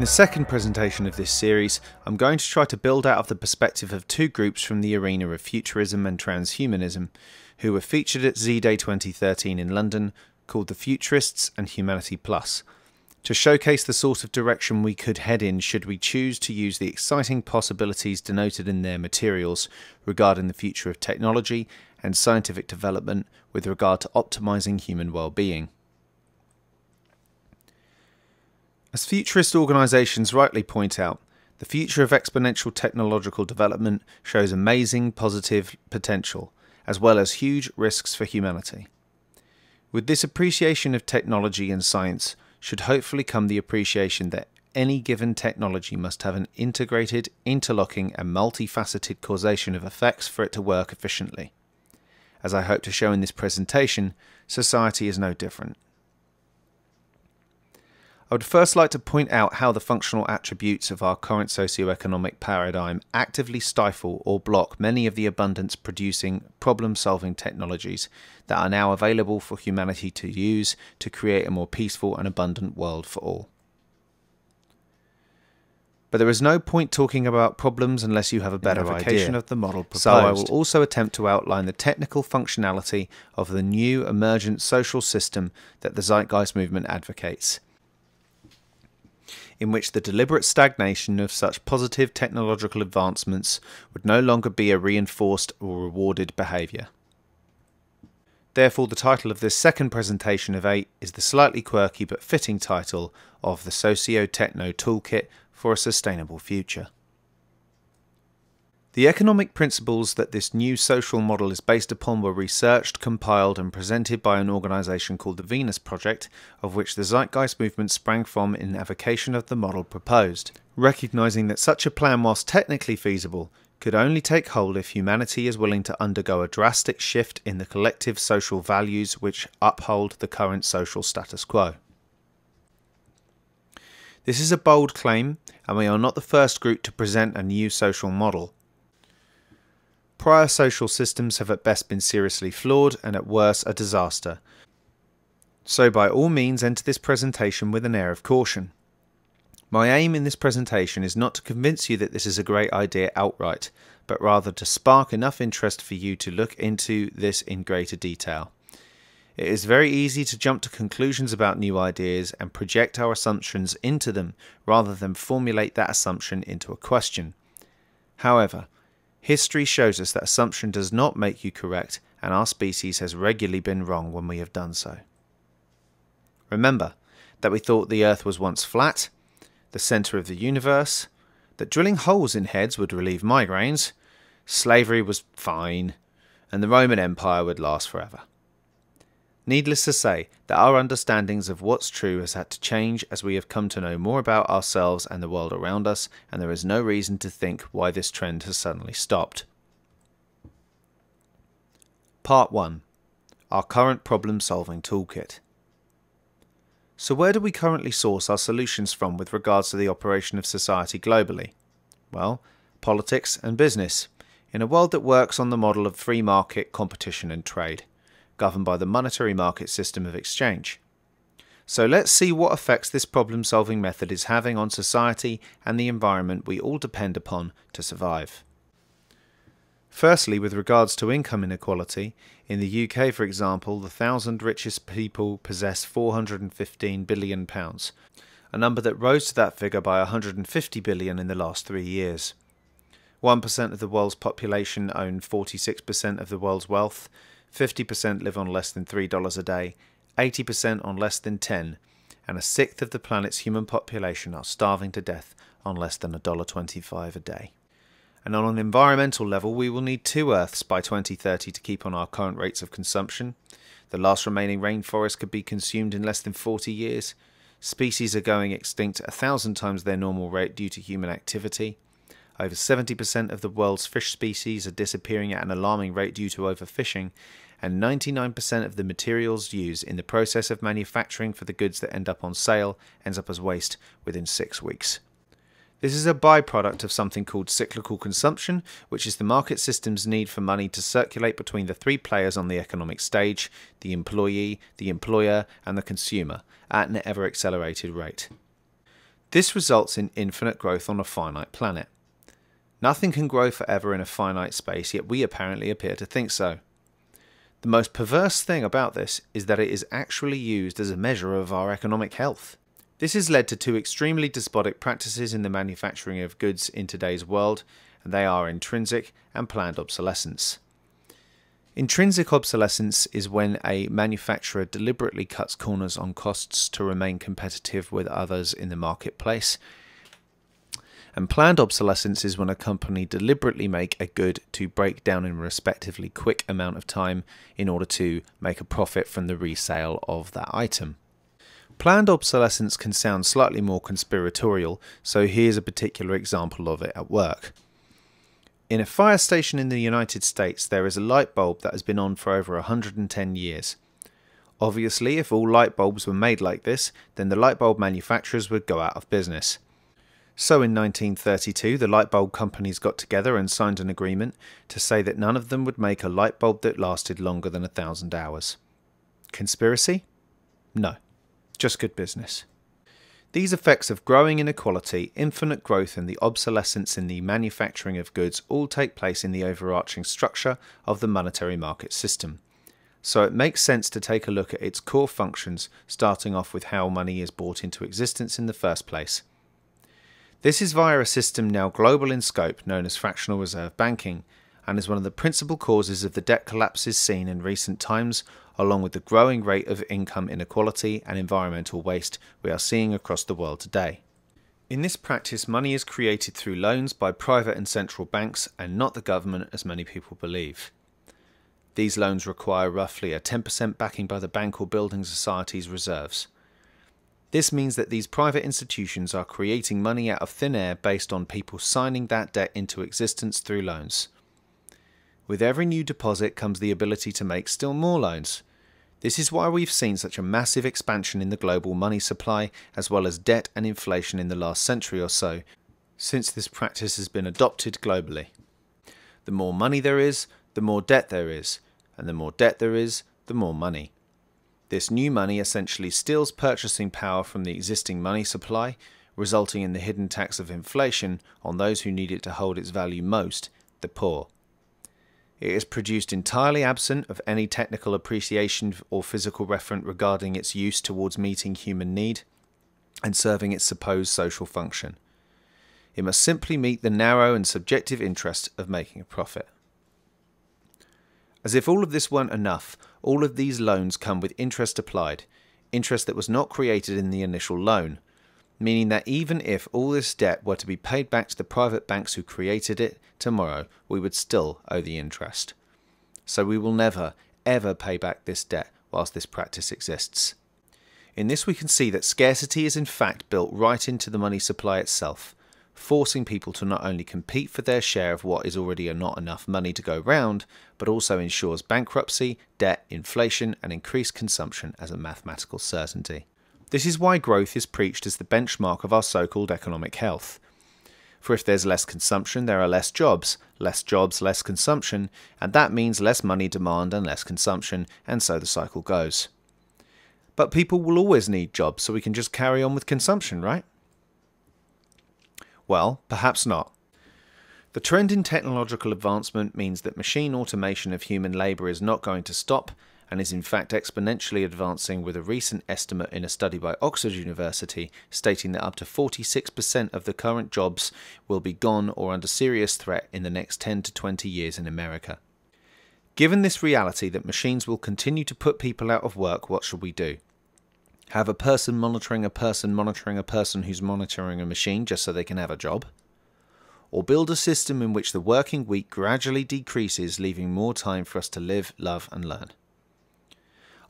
the second presentation of this series, I'm going to try to build out of the perspective of two groups from the arena of futurism and trans-humanism, who were featured at ZDAY 2013 in London, called the Futurists and Humanity Plus, to showcase the sort of direction we could head in should we choose to use the exciting possibilities denoted in their materials regarding the future of technology and scientific development with regard to optimizing human well-being. As futurist organisations rightly point out, the future of exponential technological development shows amazing positive potential, as well as huge risks for humanity. With this appreciation of technology and science should hopefully come the appreciation that any given technology must have an integrated, interlocking and multifaceted causation of effects for it to work efficiently. As I hope to show in this presentation, society is no different. I would first like to point out how the functional attributes of our current socio-economic paradigm actively stifle or block many of the abundance-producing, problem-solving technologies that are now available for humanity to use to create a more peaceful and abundant world for all. But there is no point talking about problems unless you have a better idea of the model proposed. So I will also attempt to outline the technical functionality of the new emergent social system that the Zeitgeist movement advocates, in which the deliberate stagnation of such positive technological advancements would no longer be a reinforced or rewarded behaviour. Therefore, the title of this second presentation of 8 is the slightly quirky but fitting title of the Socio-Techno Toolkit for a Sustainable Future. The economic principles that this new social model is based upon were researched, compiled and presented by an organisation called the Venus Project, of which the Zeitgeist movement sprang from in avocation of the model proposed, recognising that such a plan, whilst technically feasible, could only take hold if humanity is willing to undergo a drastic shift in the collective social values which uphold the current social status quo. This is a bold claim, and we are not the first group to present a new social model. Prior social systems have at best been seriously flawed and at worst a disaster. So by all means enter this presentation with an air of caution. My aim in this presentation is not to convince you that this is a great idea outright, but rather to spark enough interest for you to look into this in greater detail. It is very easy to jump to conclusions about new ideas and project our assumptions into them rather than formulate that assumption into a question. However, history shows us that assumption does not make you correct, and our species has regularly been wrong when we have done so. Remember that we thought the Earth was once flat, the centre of the universe, that drilling holes in heads would relieve migraines, slavery was fine, and the Roman Empire would last forever. Needless to say that our understandings of what's true has had to change as we have come to know more about ourselves and the world around us, and there is no reason to think why this trend has suddenly stopped. Part 1. Our current problem-solving toolkit. So where do we currently source our solutions from with regards to the operation of society globally? Well, politics and business, in a world that works on the model of free market competition and trade, governed by the monetary market system of exchange. So let's see what effects this problem-solving method is having on society and the environment we all depend upon to survive. Firstly, with regards to income inequality, in the UK, for example, the 1,000 richest people possess £415 billion, a number that rose to that figure by £150 billion in the last 3 years. 1% of the world's population own 46% of the world's wealth, 50% live on less than $3 a day, 80% on less than 10, and a sixth of the planet's human population are starving to death on less than $1.25 a day. And on an environmental level, we will need 2 Earths by 2030 to keep on our current rates of consumption. The last remaining rainforest could be consumed in less than 40 years. Species are going extinct 1,000 times their normal rate due to human activity. Over 70% of the world's fish species are disappearing at an alarming rate due to overfishing, and 99% of the materials used in the process of manufacturing for the goods that end up on sale ends up as waste within 6 weeks. This is a byproduct of something called cyclical consumption, which is the market system's need for money to circulate between the 3 players on the economic stage: the employee, the employer, and the consumer, at an ever-accelerated rate. This results in infinite growth on a finite planet. Nothing can grow forever in a finite space, yet we apparently appear to think so. The most perverse thing about this is that it is actually used as a measure of our economic health. This has led to two extremely despotic practices in the manufacturing of goods in today's world, and they are intrinsic and planned obsolescence. Intrinsic obsolescence is when a manufacturer deliberately cuts corners on costs to remain competitive with others in the marketplace. And planned obsolescence is when a company deliberately make a good to break down in a respectively quick amount of time in order to make a profit from the resale of that item. Planned obsolescence can sound slightly more conspiratorial, so here's a particular example of it at work. In a fire station in the United States, there is a light bulb that has been on for over 110 years. Obviously, if all light bulbs were made like this, then the light bulb manufacturers would go out of business. So in 1932, the light bulb companies got together and signed an agreement to say that none of them would make a light bulb that lasted longer than 1,000 hours. Conspiracy? No. Just good business. These effects of growing inequality, infinite growth and the obsolescence in the manufacturing of goods all take place in the overarching structure of the monetary market system. So it makes sense to take a look at its core functions, starting off with how money is brought into existence in the first place. This is via a system now global in scope known as fractional reserve banking, and is one of the principal causes of the debt collapses seen in recent times, along with the growing rate of income inequality and environmental waste we are seeing across the world today. In this practice, money is created through loans by private and central banks and not the government as many people believe. These loans require roughly a 10% backing by the bank or building society's reserves. This means that these private institutions are creating money out of thin air based on people signing that debt into existence through loans. With every new deposit comes the ability to make still more loans. This is why we've seen such a massive expansion in the global money supply, as well as debt and inflation in the last century or so, since this practice has been adopted globally. The more money there is, the more debt there is, and the more debt there is, the more money. This new money essentially steals purchasing power from the existing money supply, resulting in the hidden tax of inflation on those who need it to hold its value most, the poor. It is produced entirely absent of any technical appreciation or physical reference regarding its use towards meeting human need and serving its supposed social function. It must simply meet the narrow and subjective interest of making a profit. As if all of this weren't enough, all of these loans come with interest applied, interest that was not created in the initial loan, meaning that even if all this debt were to be paid back to the private banks who created it tomorrow, we would still owe the interest. So we will never, ever pay back this debt whilst this practice exists. In this we can see that scarcity is in fact built right into the money supply itself, forcing people to not only compete for their share of what is already not enough money to go round, but also ensures bankruptcy, debt, inflation and increased consumption as a mathematical certainty. This is why growth is preached as the benchmark of our so-called economic health. For if there's less consumption, there are less jobs, less consumption, and that means less money demand and less consumption, and so the cycle goes. But people will always need jobs, so we can just carry on with consumption, right? Well, perhaps not. The trend in technological advancement means that machine automation of human labour is not going to stop, and is in fact exponentially advancing, with a recent estimate in a study by Oxford University stating that up to 46% of the current jobs will be gone or under serious threat in the next 10 to 20 years in America. Given this reality that machines will continue to put people out of work, what should we do? Have a person monitoring a person monitoring a person who's monitoring a machine just so they can have a job? Or build a system in which the working week gradually decreases, leaving more time for us to live, love and learn?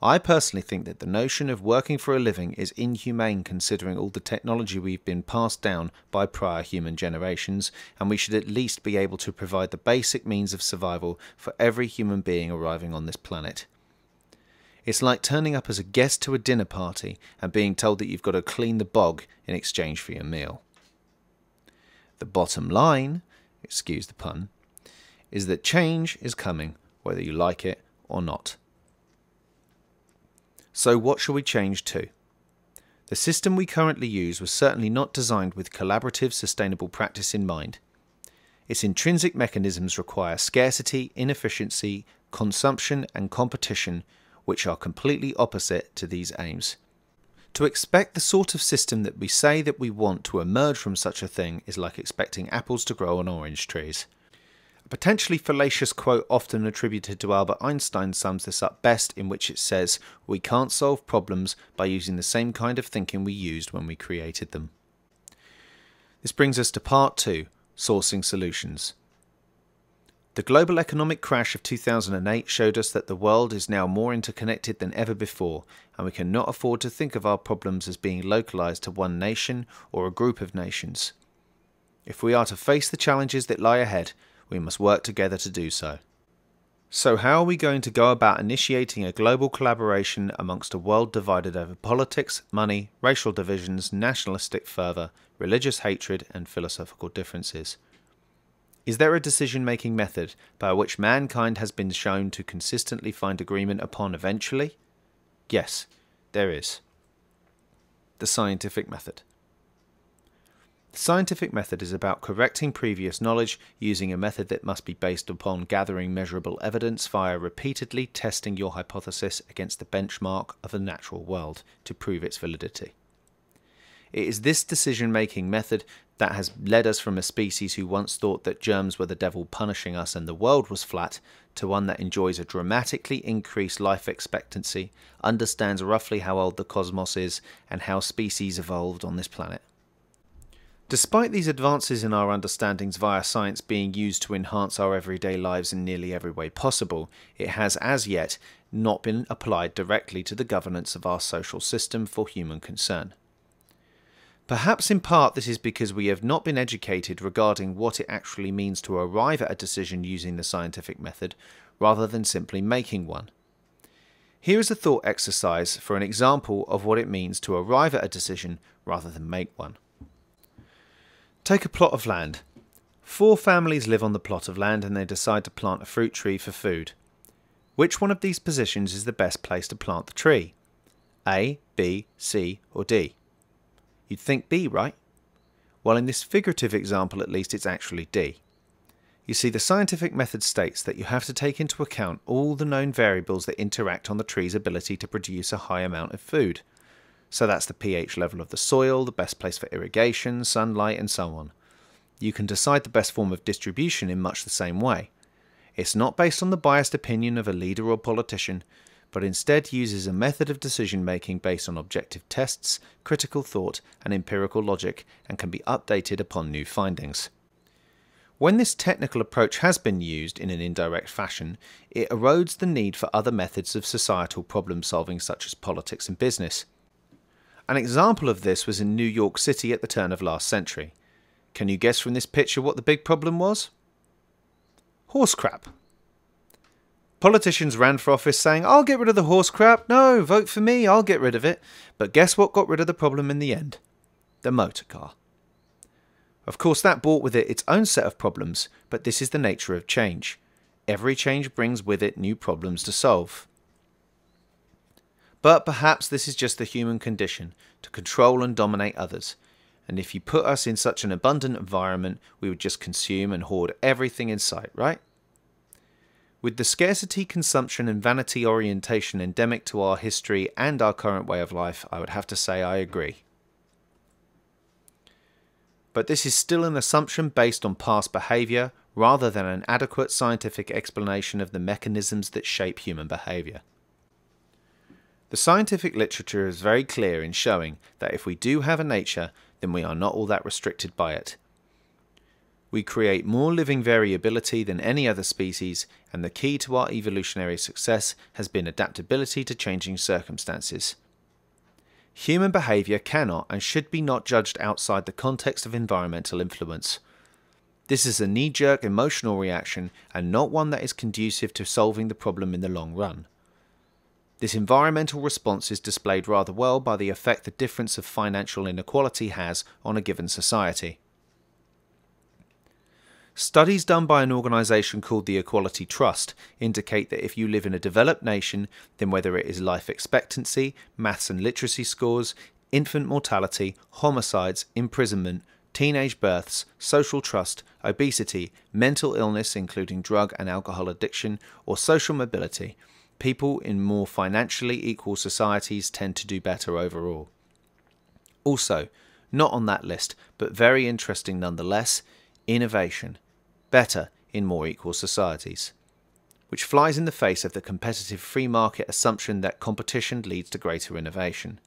I personally think that the notion of working for a living is inhumane considering all the technology we've been passed down by prior human generations, and we should at least be able to provide the basic means of survival for every human being arriving on this planet. It's like turning up as a guest to a dinner party and being told that you've got to clean the bog in exchange for your meal. The bottom line, excuse the pun, is that change is coming, whether you like it or not. So what shall we change to? The system we currently use was certainly not designed with collaborative, sustainable practice in mind. Its intrinsic mechanisms require scarcity, inefficiency, consumption, and competition, which are completely opposite to these aims. To expect the sort of system that we say that we want to emerge from such a thing is like expecting apples to grow on orange trees. A potentially fallacious quote often attributed to Albert Einstein sums this up best, in which it says, "We can't solve problems by using the same kind of thinking we used when we created them." This brings us to part 2, sourcing solutions. The global economic crash of 2008 showed us that the world is now more interconnected than ever before, and we cannot afford to think of our problems as being localized to one nation or a group of nations. If we are to face the challenges that lie ahead, we must work together to do so. So how are we going to go about initiating a global collaboration amongst a world divided over politics, money, racial divisions, nationalistic fervour, religious hatred, and philosophical differences? Is there a decision-making method by which mankind has been shown to consistently find agreement upon eventually? Yes, there is. The scientific method. The scientific method is about correcting previous knowledge using a method that must be based upon gathering measurable evidence via repeatedly testing your hypothesis against the benchmark of the natural world to prove its validity. It is this decision-making method that has led us from a species who once thought that germs were the devil punishing us and the world was flat, to one that enjoys a dramatically increased life expectancy, understands roughly how old the cosmos is, and how species evolved on this planet. Despite these advances in our understandings via science being used to enhance our everyday lives in nearly every way possible, it has as yet not been applied directly to the governance of our social system for human concern. Perhaps in part this is because we have not been educated regarding what it actually means to arrive at a decision using the scientific method, rather than simply making one. Here is a thought exercise for an example of what it means to arrive at a decision rather than make one. Take a plot of land. 4 families live on the plot of land and they decide to plant a fruit tree for food. Which one of these positions is the best place to plant the tree? A, B, C, or D? You'd think B, right? Well, in this figurative example at least, it's actually D. You see, the scientific method states that you have to take into account all the known variables that interact on the tree's ability to produce a high amount of food. So that's the pH level of the soil, the best place for irrigation, sunlight, and so on. You can decide the best form of distribution in much the same way. It's not based on the biased opinion of a leader or politician, but instead uses a method of decision-making based on objective tests, critical thought, and empirical logic, and can be updated upon new findings. When this technical approach has been used in an indirect fashion, it erodes the need for other methods of societal problem-solving such as politics and business. An example of this was in New York City at the turn of last century. Can you guess from this picture what the big problem was? Horse crap. Politicians ran for office saying, "I'll get rid of the horse crap. No, vote for me, I'll get rid of it." But guess what got rid of the problem in the end? The motor car. Of course, that brought with it its own set of problems, but this is the nature of change. Every change brings with it new problems to solve. But perhaps this is just the human condition, to control and dominate others. And if you put us in such an abundant environment, we would just consume and hoard everything in sight, right? With the scarcity, consumption, and vanity orientation endemic to our history and our current way of life, I would have to say I agree. But this is still an assumption based on past behaviour, rather than an adequate scientific explanation of the mechanisms that shape human behaviour. The scientific literature is very clear in showing that if we do have a nature, then we are not all that restricted by it. We create more living variability than any other species, and the key to our evolutionary success has been adaptability to changing circumstances. Human behaviour cannot and should be not judged outside the context of environmental influence. This is a knee-jerk emotional reaction and not one that is conducive to solving the problem in the long run. This environmental response is displayed rather well by the effect the difference of financial inequality has on a given society. Studies done by an organisation called the Equality Trust indicate that if you live in a developed nation, then whether it is life expectancy, maths and literacy scores, infant mortality, homicides, imprisonment, teenage births, social trust, obesity, mental illness including drug and alcohol addiction, or social mobility, people in more financially equal societies tend to do better overall. Also, not on that list, but very interesting nonetheless, innovation. Better in more equal societies. Which flies in the face of the competitive free market assumption that competition leads to greater innovation.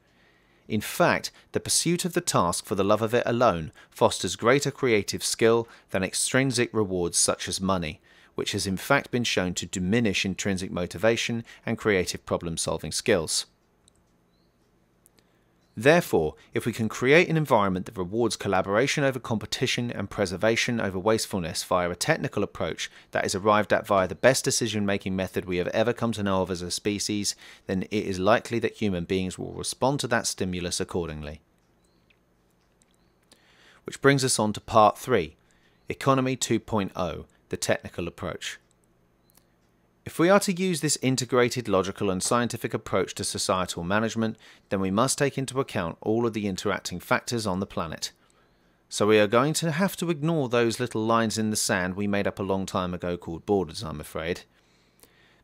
In fact, the pursuit of the task for the love of it alone fosters greater creative skill than extrinsic rewards such as money, which has in fact been shown to diminish intrinsic motivation and creative problem-solving skills. Therefore, if we can create an environment that rewards collaboration over competition and preservation over wastefulness via a technical approach that is arrived at via the best decision-making method we have ever come to know of as a species, then it is likely that human beings will respond to that stimulus accordingly. Which brings us on to Part 3, Economy 2.0, the technical approach. If we are to use this integrated, logical and scientific approach to societal management, then we must take into account all of the interacting factors on the planet. So we are going to have to ignore those little lines in the sand we made up a long time ago called borders, I'm afraid.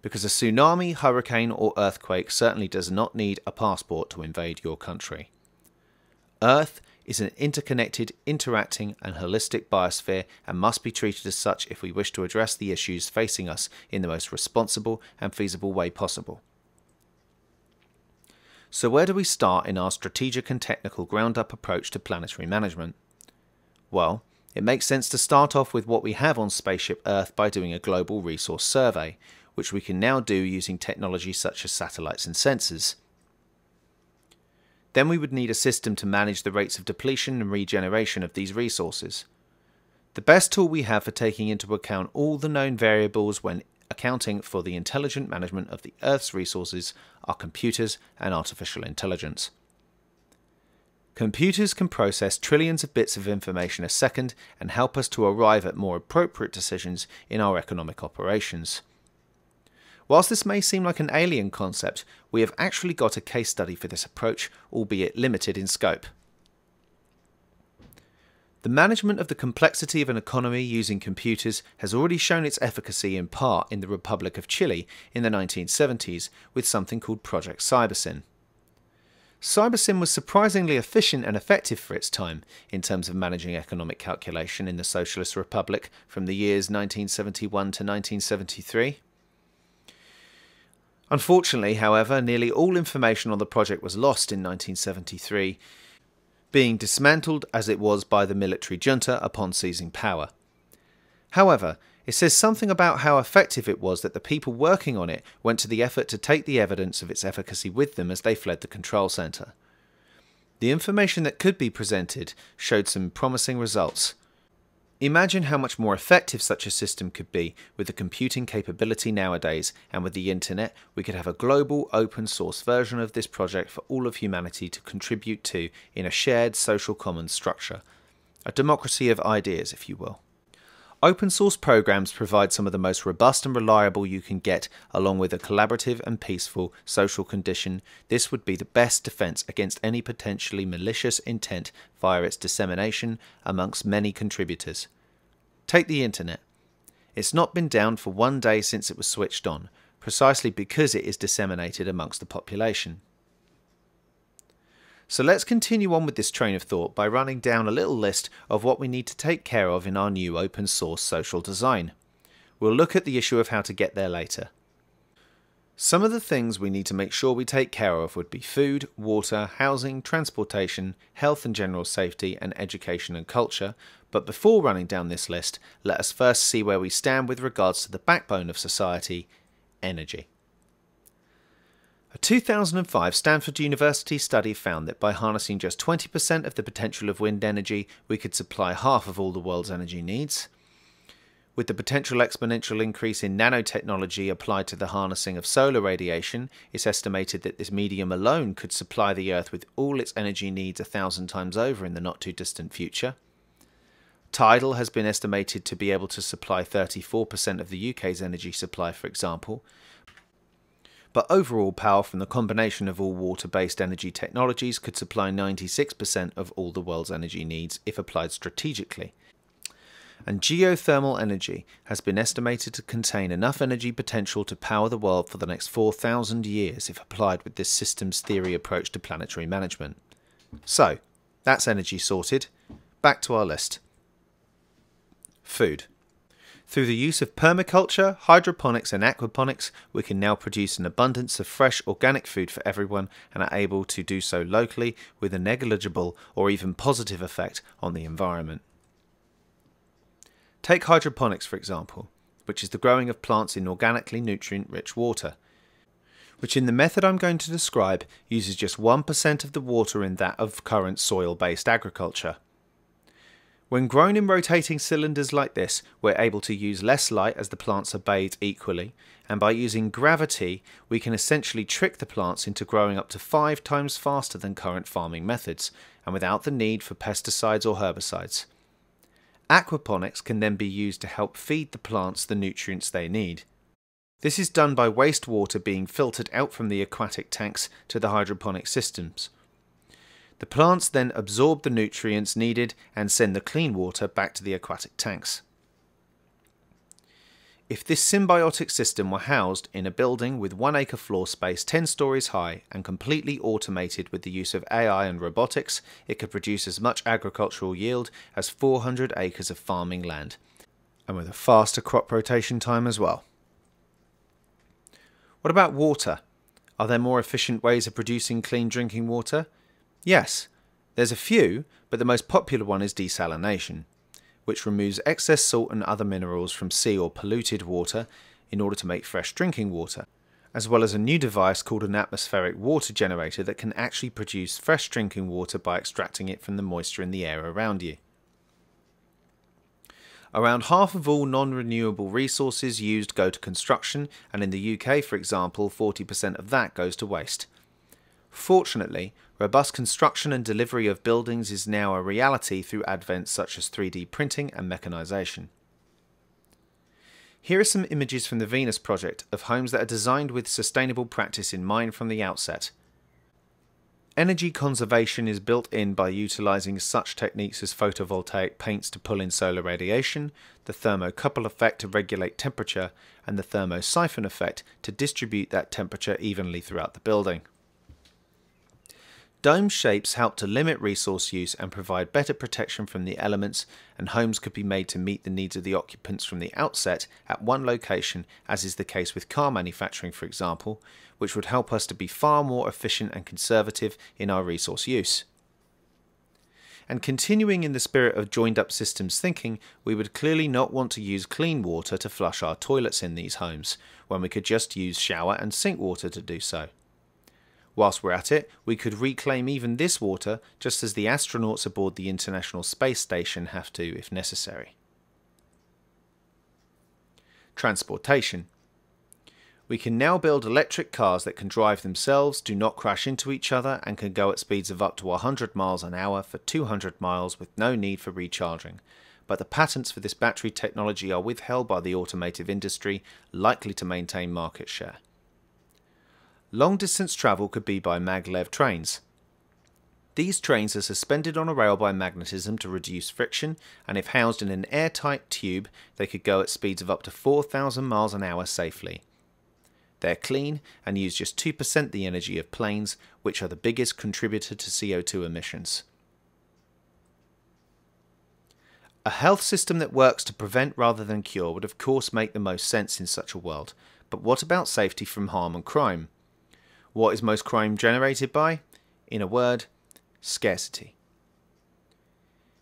Because a tsunami, hurricane or earthquake certainly does not need a passport to invade your country. Earth is an interconnected, interacting and holistic biosphere and must be treated as such if we wish to address the issues facing us in the most responsible and feasible way possible. So where do we start in our strategic and technical ground-up approach to planetary management? Well, it makes sense to start off with what we have on Spaceship Earth by doing a global resource survey, which we can now do using technology such as satellites and sensors. Then we would need a system to manage the rates of depletion and regeneration of these resources. The best tool we have for taking into account all the known variables when accounting for the intelligent management of the Earth's resources are computers and artificial intelligence. Computers can process trillions of bits of information a second and help us to arrive at more appropriate decisions in our economic operations. Whilst this may seem like an alien concept, we have actually got a case study for this approach, albeit limited in scope. The management of the complexity of an economy using computers has already shown its efficacy in part in the Republic of Chile in the 1970s with something called Project Cybersyn. Cybersyn was surprisingly efficient and effective for its time in terms of managing economic calculation in the Socialist Republic from the years 1971 to 1973. Unfortunately, however, nearly all information on the project was lost in 1973, being dismantled as it was by the military junta upon seizing power. However, it says something about how effective it was that the people working on it went to the effort to take the evidence of its efficacy with them as they fled the control centre. The information that could be presented showed some promising results. Imagine how much more effective such a system could be with the computing capability nowadays, and with the internet we could have a global open source version of this project for all of humanity to contribute to in a shared social commons structure. A democracy of ideas, if you will. Open source programs provide some of the most robust and reliable you can get, along with a collaborative and peaceful social condition. This would be the best defense against any potentially malicious intent via its dissemination amongst many contributors. Take the internet. It's not been down for one day since it was switched on, precisely because it is disseminated amongst the population. So let's continue on with this train of thought by running down a little list of what we need to take care of in our new open source social design. We'll look at the issue of how to get there later. Some of the things we need to make sure we take care of would be food, water, housing, transportation, health and general safety, and education and culture. But before running down this list, let us first see where we stand with regards to the backbone of society, energy. A 2005 Stanford University study found that by harnessing just 20% of the potential of wind energy, we could supply half of all the world's energy needs. With the potential exponential increase in nanotechnology applied to the harnessing of solar radiation, it's estimated that this medium alone could supply the Earth with all its energy needs 1,000 times over in the not too distant future. Tidal has been estimated to be able to supply 34% of the UK's energy supply, for example. but overall power from the combination of all water-based energy technologies could supply 96% of all the world's energy needs if applied strategically. And geothermal energy has been estimated to contain enough energy potential to power the world for the next 4,000 years if applied with this systems theory approach to planetary management. So, that's energy sorted. Back to our list. Food. Through the use of permaculture, hydroponics and aquaponics, we can now produce an abundance of fresh organic food for everyone and are able to do so locally with a negligible or even positive effect on the environment. Take hydroponics for example, which is the growing of plants in organically nutrient-rich water, which in the method I'm going to describe uses just 1% of the water in that of current soil-based agriculture. When grown in rotating cylinders like this, we're able to use less light as the plants are bathed equally, and by using gravity, we can essentially trick the plants into growing up to 5 times faster than current farming methods, and without the need for pesticides or herbicides. Aquaponics can then be used to help feed the plants the nutrients they need. This is done by wastewater being filtered out from the aquatic tanks to the hydroponic systems. The plants then absorb the nutrients needed and send the clean water back to the aquatic tanks. If this symbiotic system were housed in a building with 1 acre floor space 10 stories high and completely automated with the use of AI and robotics, it could produce as much agricultural yield as 400 acres of farming land, and with a faster crop rotation time as well. What about water? Are there more efficient ways of producing clean drinking water? Yes, there's a few, but the most popular one is desalination, which removes excess salt and other minerals from sea or polluted water in order to make fresh drinking water, as well as a new device called an atmospheric water generator that can actually produce fresh drinking water by extracting it from the moisture in the air around you. Around half of all non-renewable resources used go to construction, and in the UK, for example, 40% of that goes to waste. Fortunately, robust construction and delivery of buildings is now a reality through advents such as 3D printing and mechanisation. Here are some images from the Venus project of homes that are designed with sustainable practice in mind from the outset. Energy conservation is built in by utilising such techniques as photovoltaic paints to pull in solar radiation, the thermocouple effect to regulate temperature, and the thermosiphon effect to distribute that temperature evenly throughout the building. Dome shapes help to limit resource use and provide better protection from the elements, and homes could be made to meet the needs of the occupants from the outset at one location, as is the case with car manufacturing for example, which would help us to be far more efficient and conservative in our resource use. And continuing in the spirit of joined-up systems thinking, we would clearly not want to use clean water to flush our toilets in these homes, when we could just use shower and sink water to do so. Whilst we're at it, we could reclaim even this water, just as the astronauts aboard the International Space Station have to if necessary. Transportation. We can now build electric cars that can drive themselves, do not crash into each other, and can go at speeds of up to 100 miles an hour for 200 miles with no need for recharging. But the patents for this battery technology are withheld by the automotive industry, likely to maintain market share. Long-distance travel could be by maglev trains. These trains are suspended on a rail by magnetism to reduce friction, and if housed in an airtight tube, they could go at speeds of up to 4,000 miles an hour safely. They're clean and use just 2% the energy of planes, which are the biggest contributor to CO2 emissions. A health system that works to prevent rather than cure would of course make the most sense in such a world, but what about safety from harm and crime? What is most crime generated by? In a word, scarcity.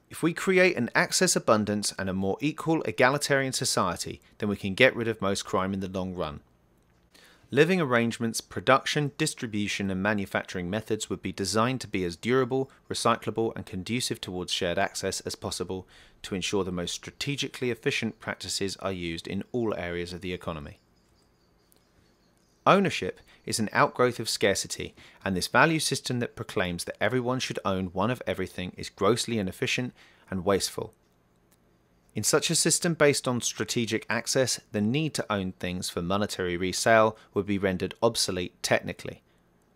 If we create an access abundance and a more equal egalitarian society, then we can get rid of most crime in the long run. Living arrangements, production, distribution and manufacturing methods would be designed to be as durable, recyclable and conducive towards shared access as possible to ensure the most strategically efficient practices are used in all areas of the economy. Ownership is an outgrowth of scarcity, and this value system that proclaims that everyone should own one of everything is grossly inefficient and wasteful. In such a system based on strategic access, the need to own things for monetary resale would be rendered obsolete technically,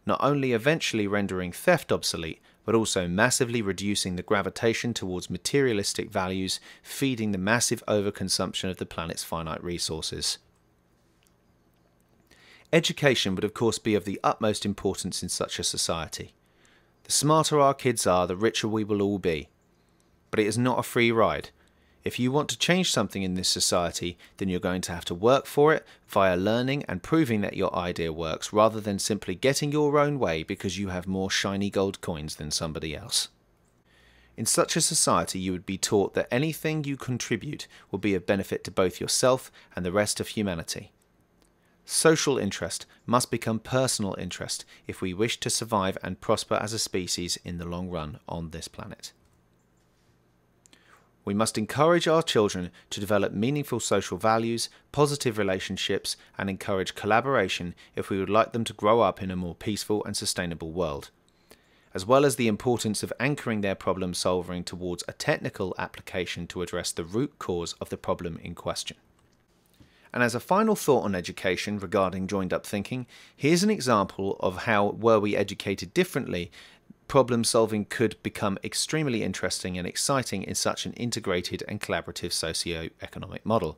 not only eventually rendering theft obsolete, but also massively reducing the gravitation towards materialistic values, feeding the massive overconsumption of the planet's finite resources. Education would of course be of the utmost importance in such a society. The smarter our kids are, the richer we will all be. But it is not a free ride. If you want to change something in this society, then you're going to have to work for it via learning and proving that your idea works, rather than simply getting your own way because you have more shiny gold coins than somebody else. In such a society, you would be taught that anything you contribute will be of benefit to both yourself and the rest of humanity. Social interest must become personal interest if we wish to survive and prosper as a species in the long run on this planet. We must encourage our children to develop meaningful social values, positive relationships, and encourage collaboration if we would like them to grow up in a more peaceful and sustainable world, as well as the importance of anchoring their problem solving towards a technical application to address the root cause of the problem in question. And as a final thought on education regarding joined-up thinking, here's an example of how, were we educated differently, problem solving could become extremely interesting and exciting in such an integrated and collaborative socio-economic model.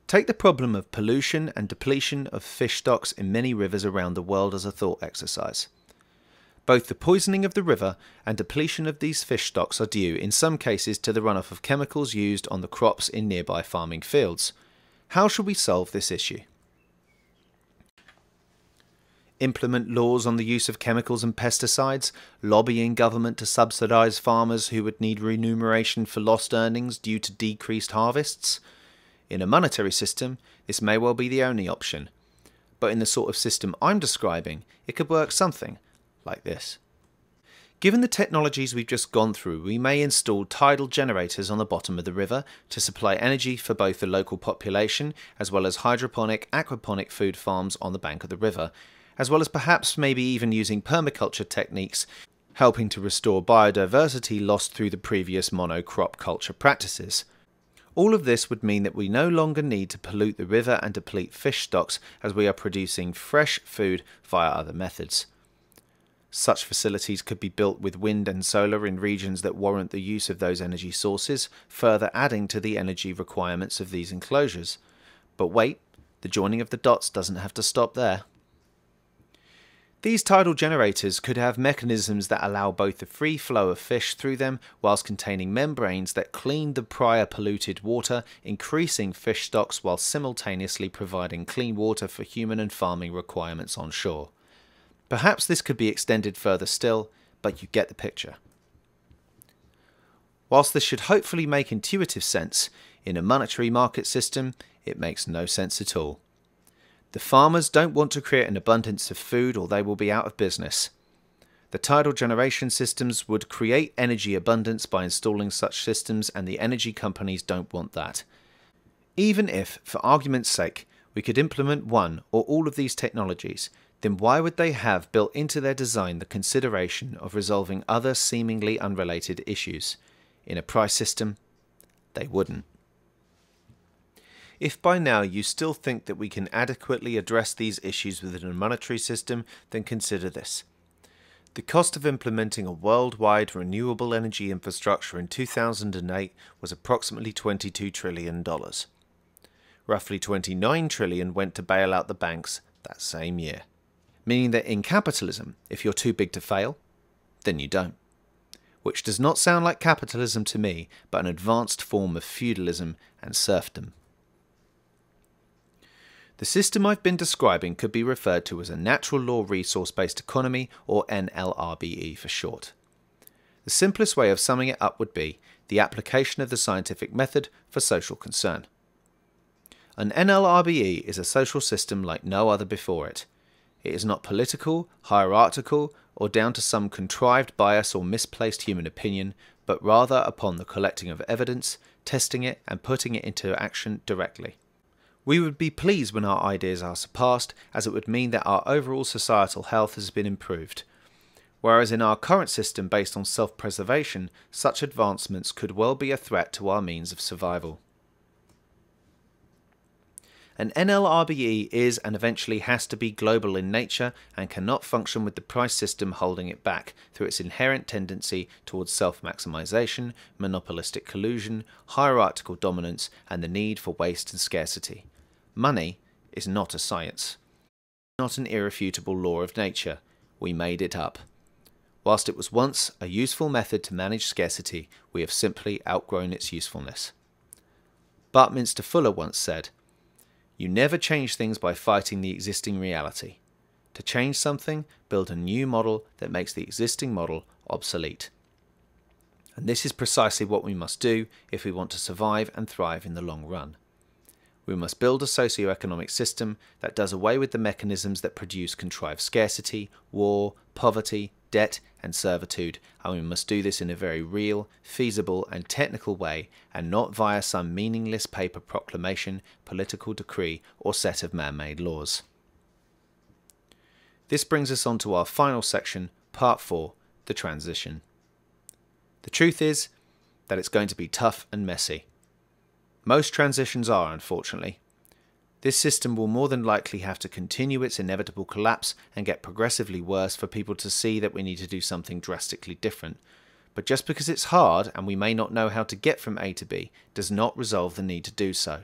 Take the problem of pollution and depletion of fish stocks in many rivers around the world as a thought exercise. Both the poisoning of the river and depletion of these fish stocks are due, in some cases, to the runoff of chemicals used on the crops in nearby farming fields. How should we solve this issue? Implement laws on the use of chemicals and pesticides, lobbying government to subsidise farmers who would need remuneration for lost earnings due to decreased harvests. In a monetary system, this may well be the only option, but in the sort of system I'm describing, it could work something like this. Given the technologies we've just gone through, we may install tidal generators on the bottom of the river to supply energy for both the local population as well as hydroponic, aquaponic food farms on the bank of the river, as well as perhaps maybe even using permaculture techniques, helping to restore biodiversity lost through the previous monocrop culture practices. All of this would mean that we no longer need to pollute the river and deplete fish stocks, as we are producing fresh food via other methods. Such facilities could be built with wind and solar in regions that warrant the use of those energy sources, further adding to the energy requirements of these enclosures. But wait, the joining of the dots doesn't have to stop there. These tidal generators could have mechanisms that allow both the free flow of fish through them whilst containing membranes that clean the prior polluted water, increasing fish stocks while simultaneously providing clean water for human and farming requirements on shore. Perhaps this could be extended further still, but you get the picture. Whilst this should hopefully make intuitive sense, in a monetary market system, it makes no sense at all. The farmers don't want to create an abundance of food or they will be out of business. The tidal generation systems would create energy abundance by installing such systems, and the energy companies don't want that. Even if, for argument's sake, we could implement one or all of these technologies, then why would they have built into their design the consideration of resolving other seemingly unrelated issues? In a price system, they wouldn't. If by now you still think that we can adequately address these issues within a monetary system, then consider this. The cost of implementing a worldwide renewable energy infrastructure in 2008 was approximately $22 trillion. Roughly $29 trillion went to bail out the banks that same year. Meaning that in capitalism, if you're too big to fail, then you don't. Which does not sound like capitalism to me, but an advanced form of feudalism and serfdom. The system I've been describing could be referred to as a natural law resource-based economy, or NLRBE for short. The simplest way of summing it up would be the application of the scientific method for social concern. An NLRBE is a social system like no other before it. It is not political, hierarchical, or down to some contrived bias or misplaced human opinion, but rather upon the collecting of evidence, testing it, and putting it into action directly. We would be pleased when our ideas are surpassed, as it would mean that our overall societal health has been improved. whereas in our current system based on self-preservation, such advancements could well be a threat to our means of survival. An NLRBE is and eventually has to be global in nature and cannot function with the price system holding it back through its inherent tendency towards self-maximization, monopolistic collusion, hierarchical dominance, and the need for waste and scarcity. Money is not a science, not an irrefutable law of nature. We made it up. Whilst it was once a useful method to manage scarcity, we have simply outgrown its usefulness. Buckminster Fuller once said, "You never change things by fighting the existing reality. To change something, build a new model that makes the existing model obsolete." And this is precisely what we must do if we want to survive and thrive in the long run. We must build a socio-economic system that does away with the mechanisms that produce contrived scarcity, war, poverty, debt, and servitude, and we must do this in a very real, feasible, and technical way, and not via some meaningless paper proclamation, political decree, or set of man-made laws. This brings us on to our final section, Part 4, the transition. The truth is that it's going to be tough and messy. Most transitions are, unfortunately. This system will more than likely have to continue its inevitable collapse and get progressively worse for people to see that we need to do something drastically different. But just because it's hard and we may not know how to get from A to B does not resolve the need to do so.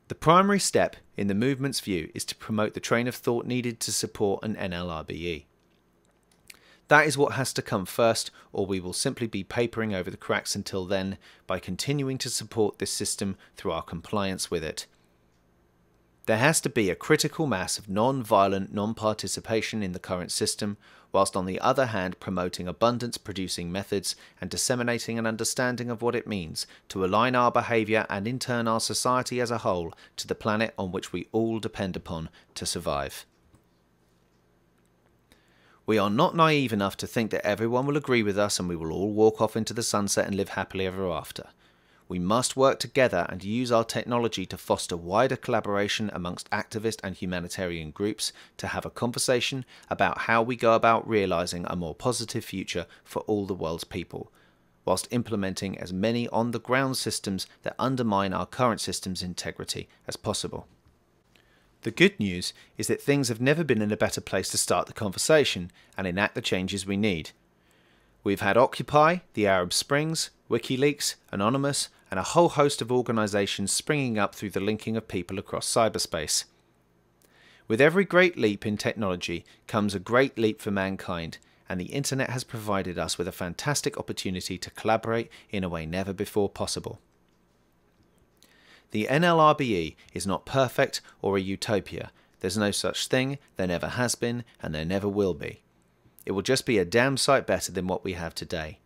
The primary step, in the movement's view, is to promote the train of thought needed to support an NLRBE. That is what has to come first, or we will simply be papering over the cracks until then by continuing to support this system through our compliance with it. There has to be a critical mass of non-violent non-participation in the current system, whilst on the other hand promoting abundance-producing methods and disseminating an understanding of what it means to align our behaviour and in turn our society as a whole to the planet on which we all depend upon to survive. We are not naive enough to think that everyone will agree with us and we will all walk off into the sunset and live happily ever after. We must work together and use our technology to foster wider collaboration amongst activist and humanitarian groups to have a conversation about how we go about realising a more positive future for all the world's people, whilst implementing as many on-the-ground systems that undermine our current system's integrity as possible. The good news is that things have never been in a better place to start the conversation and enact the changes we need. We've had Occupy, the Arab Springs, WikiLeaks, Anonymous, and a whole host of organisations springing up through the linking of people across cyberspace. With every great leap in technology comes a great leap for mankind, and the internet has provided us with a fantastic opportunity to collaborate in a way never before possible. The NLRBE is not perfect or a utopia. There's no such thing, there never has been, and there never will be. It will just be a damn sight better than what we have today.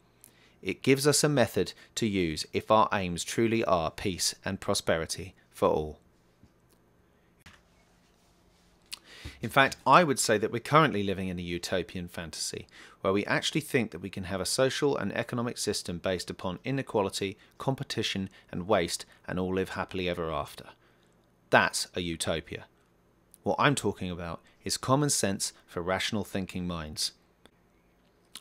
It gives us a method to use if our aims truly are peace and prosperity for all. In fact, I would say that we're currently living in a utopian fantasy, where we actually think that we can have a social and economic system based upon inequality, competition and waste and all live happily ever after. That's a utopia. What I'm talking about is common sense for rational thinking minds.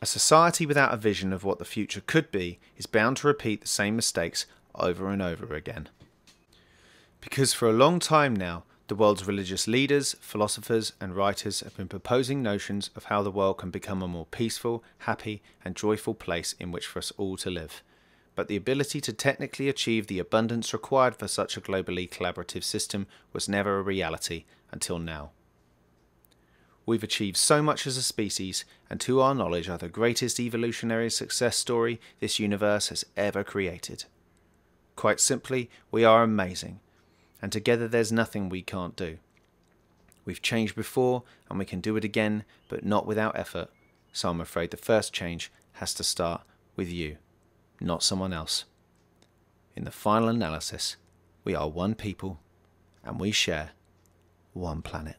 A society without a vision of what the future could be is bound to repeat the same mistakes over and over again. Because for a long time now, the world's religious leaders, philosophers and writers have been proposing notions of how the world can become a more peaceful, happy and joyful place in which for us all to live. But the ability to technically achieve the abundance required for such a globally collaborative system was never a reality until now. We've achieved so much as a species, and to our knowledge are the greatest evolutionary success story this universe has ever created. Quite simply, we are amazing. And together there's nothing we can't do. We've changed before and we can do it again, but not without effort, so I'm afraid the first change has to start with you, not someone else. In the final analysis, we are one people and we share one planet.